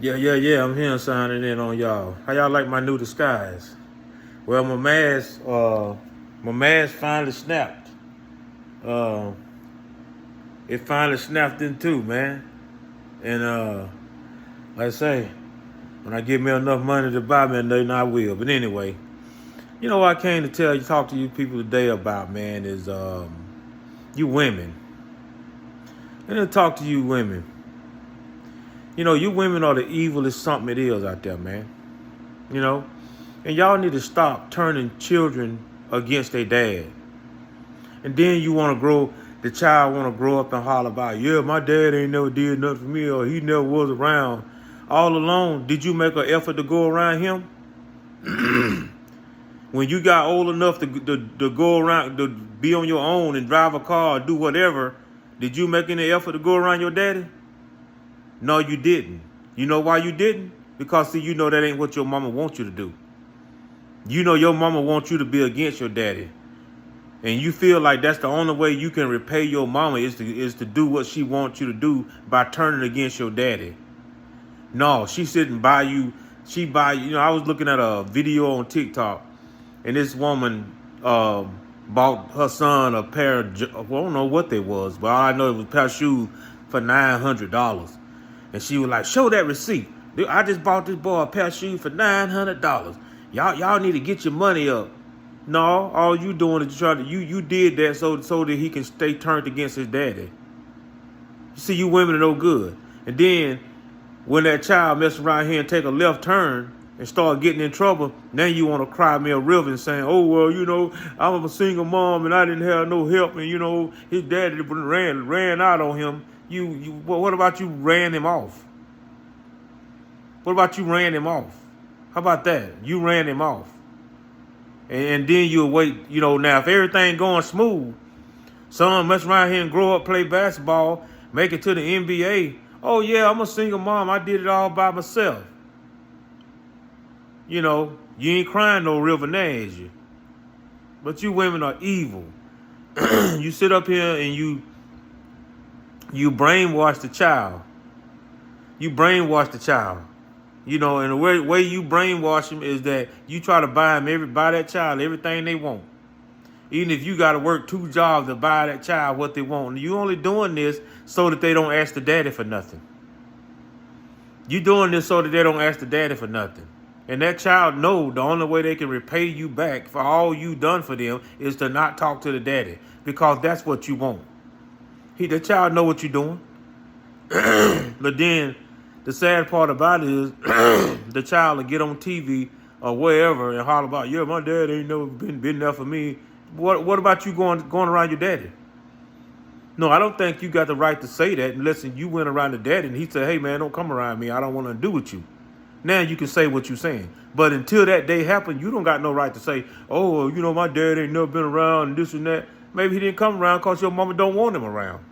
Yeah. I'm here signing in on y'all. How y'all like my new disguise? Well, my mask finally snapped. Uh, it finally snapped in two, man. And like I say, when I get me enough money to buy me another, I will. But anyway, what I came to talk to you people today about, man, is you women. And to talk to you women. You women are the evilest something it is out there, man. You know, and y'all need to stop turning children against their dad. And then the child want to grow up and holler about, yeah, my dad ain't never did nothing for me or he never was around. All along, did you make an effort to go around him? When you got old enough to go around, to be on your own and drive a car or do whatever, did you make any effort to go around your daddy? No, you didn't. You know why you didn't? Because, see, that ain't what your mama wants you to do. Your mama wants you to be against your daddy. And you feel like that's the only way you can repay your mama is to do what she wants you to do by turning against your daddy. No, she shouldn't buy you. She buy you. I was looking at a video on TikTok, and this woman bought her son a pair of, I don't know what they was, but all I know it was a pair of shoes for $900. And she was like, show that receipt. I just bought this boy a pair of shoes for $900. Y'all need to get your money up. No, all you doing is trying to you did that so that he can stay turned against his daddy. You see, you women are no good. And then when that child mess around here and take a left turn and start getting in trouble, now you want to cry me a river and saying, oh well, I'm a single mom and I didn't have no help, and his daddy ran out on him. What about you ran him off? What about you ran him off? How about that? You ran him off. And then you'll wait, now if everything going smooth, son mess around here and grow up, play basketball, make it to the NBA. Oh yeah, I'm a single mom. I did it all by myself. You ain't crying no river now, is you? But you women are evil. You sit up here and you brainwash the child. You brainwash the child. And the way you brainwash them is that you try to buy that child everything they want. Even if you got to work 2 jobs to buy that child what they want. You only doing this so that they don't ask the daddy for nothing. You doing this so that they don't ask the daddy for nothing. And that child know the only way they can repay you back for all you done for them is to not talk to the daddy. Because that's what you want. The child know what you're doing. But then the sad part about it is the child will get on TV or wherever and holler about, yeah, my dad ain't never been there for me. What about you going around your daddy? No, I don't think you got the right to say that unless you went around the daddy and he said, hey, man, don't come around me. I don't want to do with you. Now you can say what you're saying. But until that day happens, you don't got no right to say, oh, my dad ain't never been around and this and that. Maybe he didn't come around because your mama don't want him around.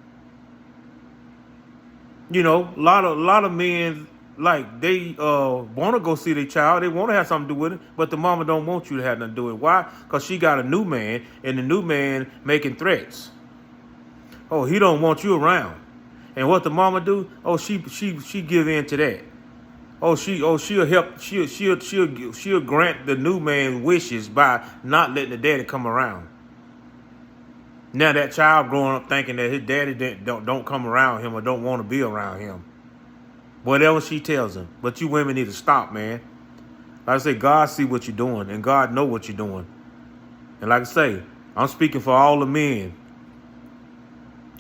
A lot of men, like, they want to go see their child. They want to have something to do with it, but the mama don't want you to have nothing to do with it. Why? Because she got a new man, and the new man making threats. Oh, he don't want you around. And what the mama do? Oh, she give in to that. She'll help. She'll grant the new man wishes by not letting the daddy come around. Now that child growing up thinking that his daddy don't come around him or don't want to be around him. Whatever she tells him. But you women need to stop, man. Like I say, God see what you're doing and God know what you're doing. And like I say, I'm speaking for all the men.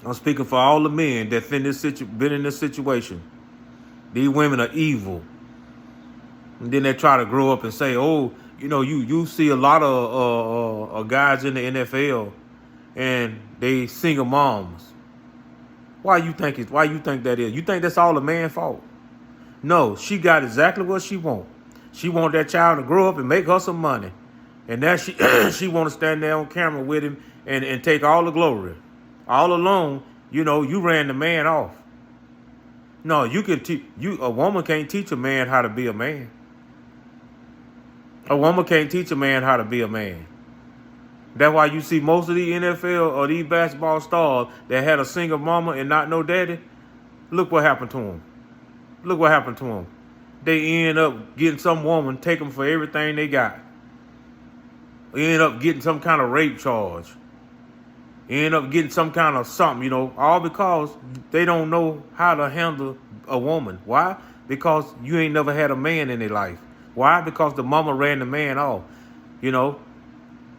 I'm speaking for all the men that been in this situation. These women are evil. And then they try to grow up and say, oh, you see a lot of guys in the NFL and they single moms. Why you think that is? You think that's all a man's fault? No, she got exactly what she want. She want that child to grow up and make her some money. And now she want to stand there on camera with him and take all the glory. All alone, you ran the man off. No, a woman can't teach a man how to be a man. A woman can't teach a man how to be a man. That's why you see most of the NFL or these basketball stars that had a single mama and not no daddy. Look what happened to them. Look what happened to them. they end up getting some woman, take them for everything they got. They end up getting some kind of rape charge. End up getting some kind of something, all because they don't know how to handle a woman. Why? Because you ain't never had a man in their life. Why? Because the mama ran the man off. You know,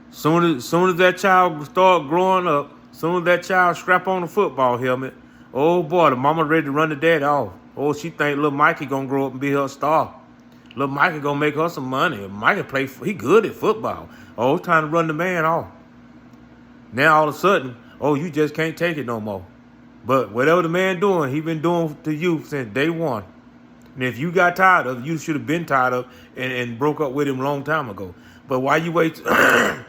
soon as that child start growing up, soon as that child strap on the football helmet, oh boy, the mama ready to run the daddy off. Oh, she think little Mikey gonna grow up and be her star. Little Mikey gonna make her some money. Mikey he good at football. Oh, it's time to run the man off. Now all of a sudden, oh, you just can't take it no more. But whatever the man doing, he been doing to you since day one. And if you got tired of it, you should have been tired of and broke up with him a long time ago. But why you wait? Dang.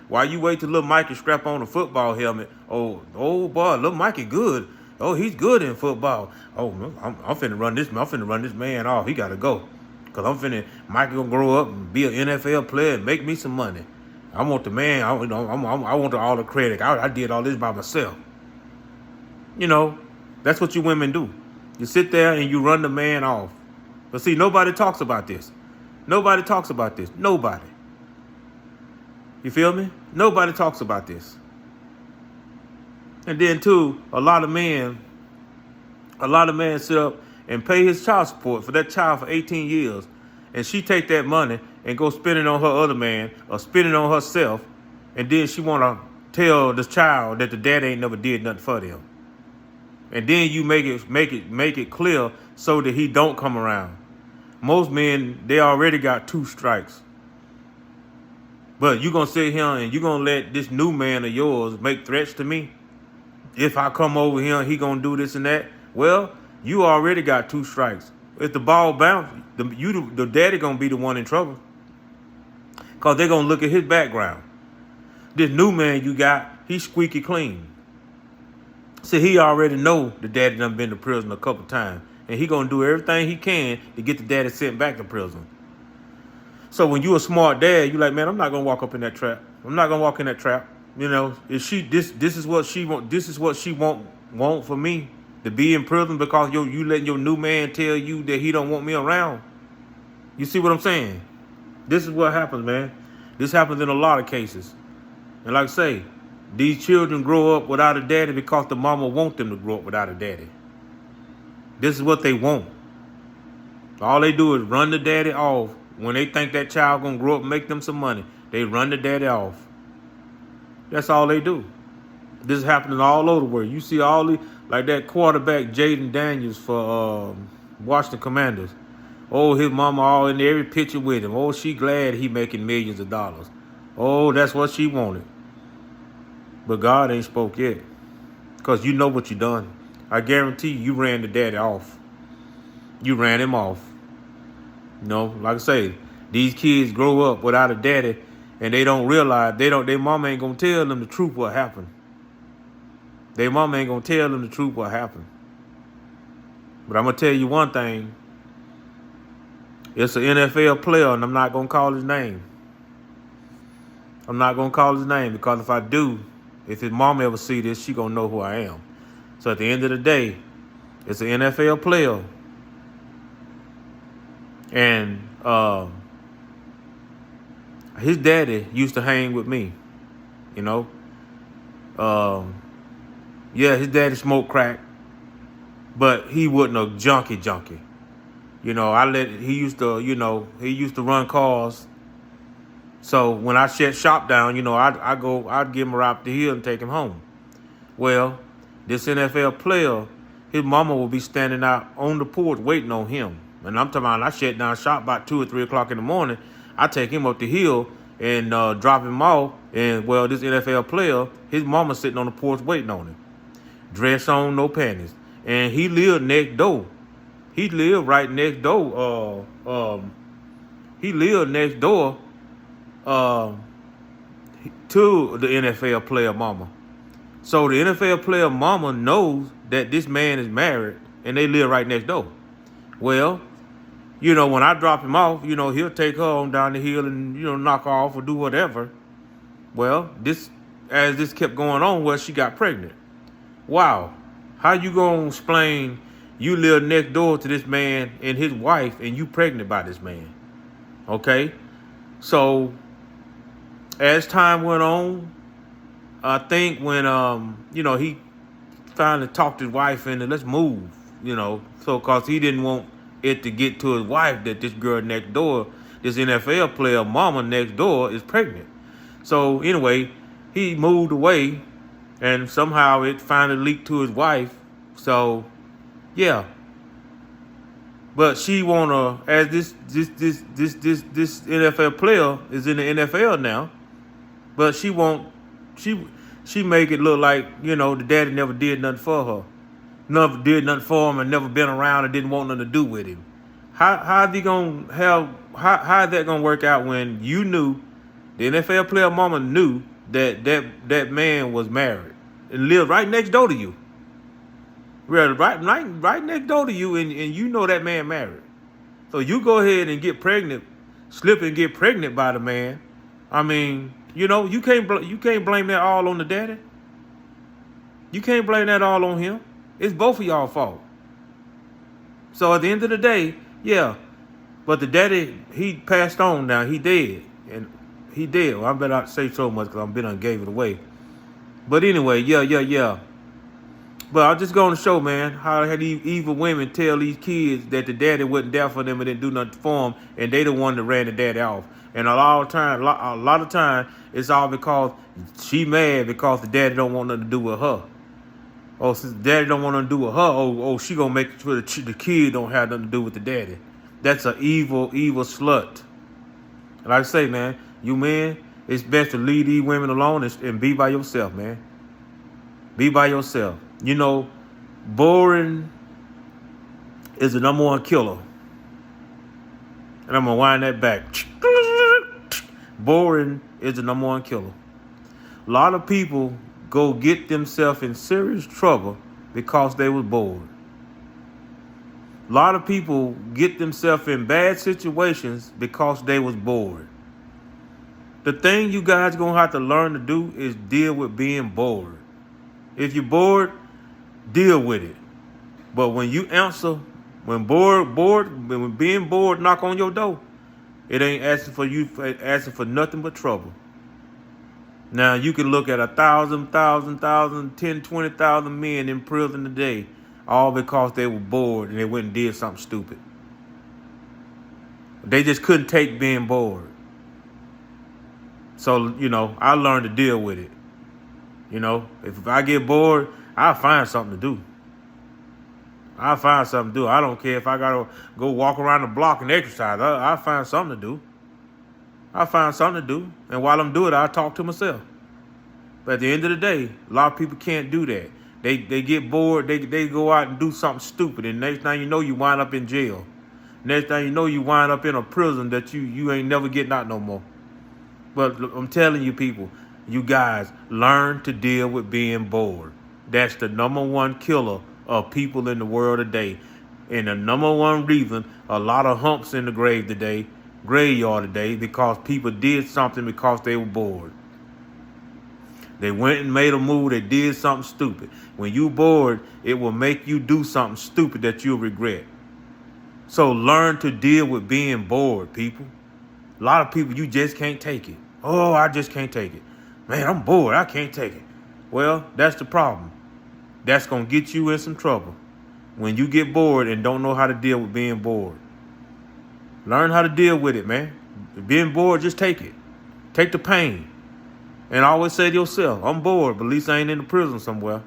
Why you wait till little Mikey strap on a football helmet? Oh boy, little Mikey good. Oh, he's good in football. Oh, I'm finna run this. I'm finna run this man off. He gotta go, cause Mikey gonna grow up and be an NFL player and make me some money. I want the man. I want all the credit. I did all this by myself. That's what you women do. You sit there and you run the man off. But see, nobody talks about this. Nobody talks about this. Nobody. You feel me? Nobody talks about this. And then too, a lot of men sit up and pay his child support for that child for 18 years. And she take that money and go spend it on her other man or spend it on herself. And then she want to tell the child that the dad ain't never did nothing for them. And then you make it clear so that he don't come around. Most men, they already got 2 strikes. But you going to sit here and you going to let this new man of yours make threats to me? If I come over here, he going to do this and that? Well, you already got 2 strikes. If the ball bounce, the daddy going to be the one in trouble. Because they're going to look at his background. This new man you got, he's squeaky clean. See, he already know the daddy done been to prison a couple times. And he going to do everything he can to get the daddy sent back to prison. So when you a smart dad, you like, man, I'm not going to walk up in that trap. I'm not going to walk in that trap. If she this is what she want. This is what she want for me, to be in prison because you letting your new man tell you that he don't want me around. You see what I'm saying? This is what happens, man. This happens in a lot of cases. And like I say, these children grow up without a daddy because the mama want them to grow up without a daddy. This is what they want. All they do is run the daddy off. When they think that child gonna grow up and make them some money, they run the daddy off. That's all they do. This is happening all over the world. You see all the, like that quarterback Jaden Daniels for Washington Commanders. Oh, his mama all in every picture with him. Oh, she glad he making millions of dollars. Oh, that's what she wanted. But God ain't spoke yet. Because you know what you done. I guarantee you ran the daddy off. You ran him off. Like I say, these kids grow up without a daddy and they don't realize, their mama ain't going to tell them the truth what happened. Their mama ain't going to tell them the truth what happened. But I'm going to tell you one thing. It's an NFL player and I'm not going to call his name. I'm not going to call his name because if I do, if his mama ever see this, she going to know who I am. So at the end of the day, it's an NFL player. And his daddy used to hang with me, Yeah, his daddy smoked crack, but he wasn't a junkie. He used to run cars. So when I shut shop down, I'd give him a ride up the hill and take him home. Well, this NFL player, his mama will be standing out on the porch waiting on him. And I'm talking about I shut down shop about 2 or 3 o'clock in the morning. I take him up the hill and drop him off. And, this NFL player, his mama sitting on the porch waiting on him. Dress on, no panties. And he lived next door. He lived right next door. He lived next door to the NFL player mama. So the NFL player mama knows that this man is married and they live right next door. Well, when I drop him off, he'll take her on down the hill and, knock her off or do whatever. Well, as this kept going on, she got pregnant. Wow. How you going to explain You live next door to this man and his wife, and you pregnant by this man. Okay? So as time went on, I think when he finally talked his wife into let's move, so cause he didn't want it to get to his wife that this girl next door, this NFL player mama next door is pregnant. So anyway, he moved away and somehow it finally leaked to his wife. So yeah. But she wanna, as this NFL player is in the NFL now, but she make it look like, the daddy never did nothing for her. Never did nothing for him and never been around and didn't want nothing to do with him. How is that gonna work out when you knew, the NFL player mama knew that man was married and lived right next door to you? Right next door to you, and you know that man married. So you go ahead and get pregnant, slip and get pregnant by the man. I mean, you can't blame that all on the daddy. You can't blame that all on him. It's both of y'all fault. So at the end of the day, yeah. But the daddy, he passed on now. He dead. And he dead. Well, I better not say so much because I gave it away. But anyway, yeah. But I'm just going to show, man, how these evil women tell these kids that the daddy wasn't there for them and didn't do nothing for them, and they the one that ran the daddy off. And a lot of time, it's all because she mad because the daddy don't want nothing to do with her. Oh, since the daddy don't want nothing to do with her, she gonna make sure the kid don't have nothing to do with the daddy. That's an evil slut. And like I say, man, you men, it's best to leave these women alone and be by yourself, man. Be by yourself. Boring is the number one killer. And I'm going to wind that back. Boring is the number one killer. A lot of people go get themselves in serious trouble because they was bored. A lot of people get themselves in bad situations because they was bored. The thing you guys going to have to learn to do is deal with being bored. If you're bored, deal with it. But when you answer, when being bored knock on your door, it ain't asking for nothing but trouble. Now you can look at 1,000, 10, 20,000 men in prison today, all because they were bored and they went and did something stupid. They just couldn't take being bored. So, I learned to deal with it. If I get bored, I'll find something to do. I don't care if I got to go walk around the block and exercise. I'll find something to do. And while I'm doing it, I'll talk to myself. But at the end of the day, a lot of people can't do that. They get bored. They go out and do something stupid. And next thing you know, you wind up in jail. Next thing you know, you wind up in a prison that you ain't never getting out no more. But I'm telling you people, you guys, learn to deal with being bored. That's the number one killer of people in the world today. And the number one reason a lot of humps in the graveyard today, because people did something because they were bored. They went and made a move, they did something stupid. When you bored, it will make you do something stupid that you'll regret. So learn to deal with being bored, people. A lot of people, you just can't take it. Oh, I just can't take it. Man, I'm bored, I can't take it. Well, that's the problem. That's going to get you in some trouble. When you get bored and don't know how to deal with being bored. Learn how to deal with it, man. Being bored, just take it. Take the pain. And always say to yourself, I'm bored, but at least I ain't in the prison somewhere.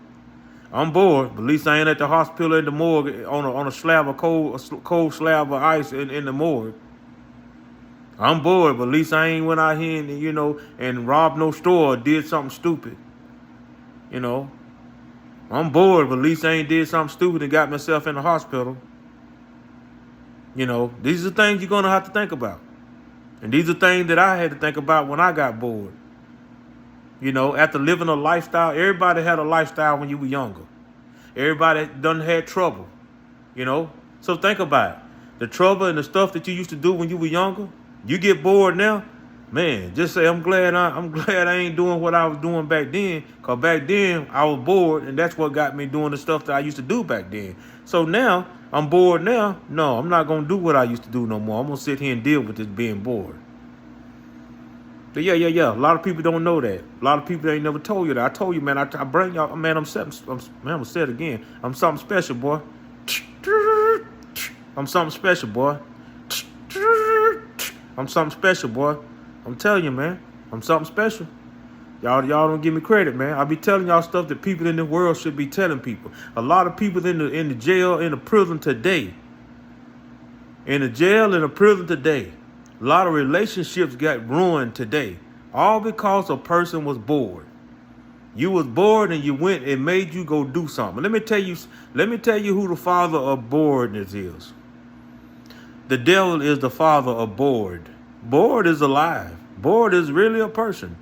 I'm bored, but at least I ain't at the hospital in the morgue on a slab of cold slab of ice in the morgue. I'm bored, but at least I ain't went out here and robbed no store or did something stupid. I'm bored, but at least I ain't did something stupid and got myself in the hospital. These are things you're going to have to think about. And these are things that I had to think about when I got bored. After living a lifestyle, everybody had a lifestyle when you were younger. Everybody done had trouble, So think about it. The trouble and the stuff that you used to do when you were younger, you get bored now, Man, just say I'm glad I ain't doing what I was doing back then. Cause back then I was bored, and that's what got me doing the stuff that I used to do back then. So now I'm bored now. No, I'm not gonna do what I used to do no more. I'm gonna sit here and deal with this being bored. But yeah. A lot of people don't know that. A lot of people ain't never told you that. I told you, man. I bring y'all, man. I'm gonna say it again. I'm something special, boy. I'm something special, boy. I'm something special, boy. I'm telling you, man. I'm something special. Y'all don't give me credit, man. I be telling y'all stuff that people in the world should be telling people. A lot of people in the jail, in the prison today. In the jail, in the prison today. A lot of relationships got ruined today. All because a person was bored. You was bored and you went and made you go do something. Let me tell you who the father of boredness is. The devil is the father of bored. Bored is alive. Bored is really a person.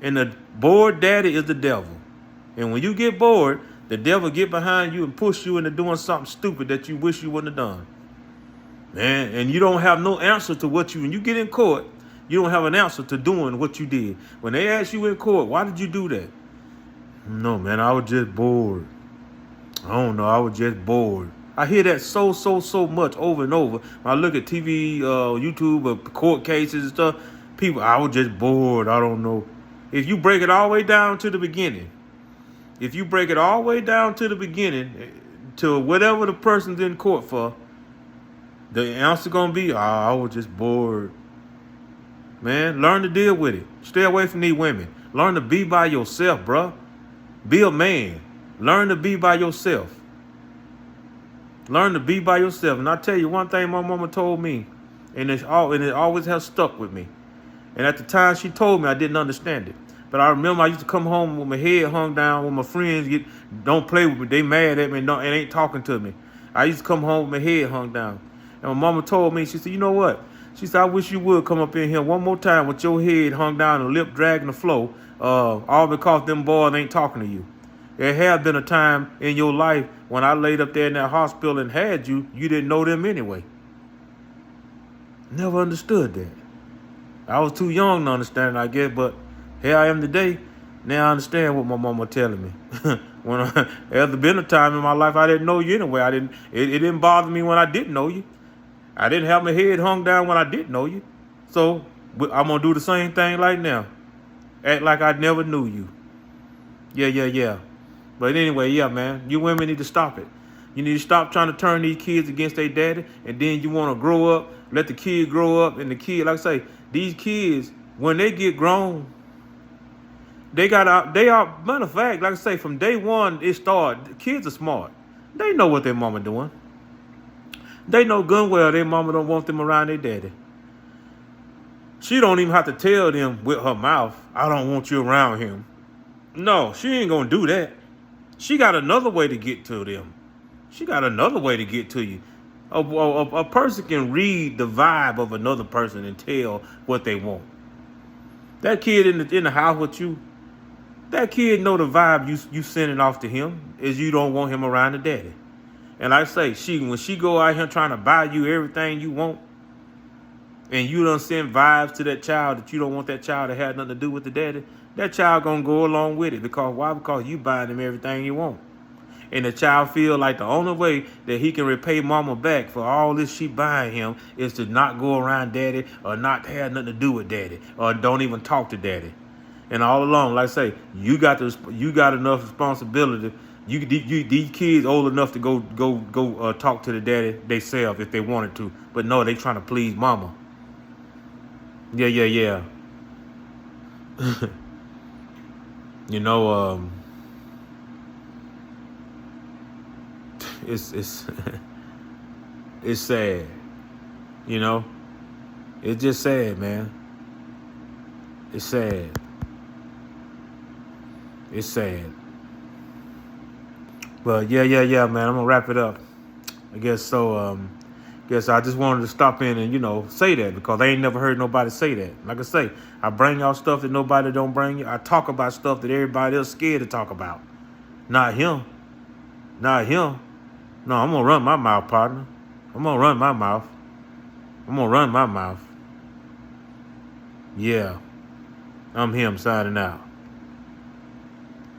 And the bored daddy is the devil. And when you get bored, the devil get behind you and push you into doing something stupid that you wish you wouldn't have done. Man, and you don't have no answer to when you get in court, you don't have an answer to doing what you did. When they ask you in court, why did you do that? No, man, I was just bored. I don't know, I was just bored. I hear that so much over and over. When I look at TV, YouTube, court cases and stuff, people, I was just bored. I don't know. If you break it all the way down to the beginning, to whatever the person's in court for, the answer gonna be, I was just bored. Man, learn to deal with it. Stay away from these women. Learn to be by yourself, bro. Be a man. Learn to be by yourself. Learn to be by yourself. And I tell you one thing my mama told me, and it always has stuck with me. And at the time she told me, I didn't understand it. But I remember I used to come home with my head hung down, when my friends don't play with me. They mad at me and ain't talking to me. I used to come home with my head hung down. And my mama told me, she said, you know what? She said, I wish you would come up in here one more time with your head hung down and lip dragging the floor, all because them boys ain't talking to you. There had been a time in your life when I laid up there in that hospital and had you didn't know them anyway. Never understood that. I was too young to understand it, I guess, but here I am today. Now I understand what my mama telling me. There's been a time in my life I didn't know you anyway. It didn't bother me when I didn't know you. I didn't have my head hung down when I didn't know you. So I'm going to do the same thing like now. Act like I never knew you. Yeah. But anyway, yeah, man, you women need to stop it. You need to stop trying to turn these kids against their daddy, and then you want to grow up, let the kid grow up, and the kid, like I say, these kids, when they get grown, they are, matter of fact, like I say, from day one, it started, kids are smart. They know what their mama doing. They know good and well their mama don't want them around their daddy. She don't even have to tell them with her mouth, I don't want you around him. No, she ain't gonna do that. She got another way to get to them. She got another way to get to you. A person can read the vibe of another person and tell what they want. That kid in the house with you, that kid know the vibe you sending off to him is you don't want him around the daddy. And like I say, when she go out here trying to buy you everything you want, and you done send vibes to that child that you don't want that child to have nothing to do with the daddy, that child gonna go along with it. Because why? Because you buying him everything you want. And the child feel like the only way that he can repay mama back for all this she buying him is to not go around daddy or not have nothing to do with daddy or don't even talk to daddy. And all along, like I say, you got enough responsibility. These kids old enough to go talk to the daddy themselves if they wanted to. But no, they trying to please mama. Yeah. You know, it's it's sad. You know, it's just sad, man. It's sad. It's sad. But yeah, man. I'm gonna wrap it up. I guess so. Guess I just wanted to stop in and say that because I ain't never heard nobody say that. Like I say, I bring y'all stuff that nobody don't bring you. I talk about stuff that everybody else scared to talk about. Not him. No, I'm gonna run my mouth, partner. I'm gonna run my mouth. Yeah, I'm him signing out.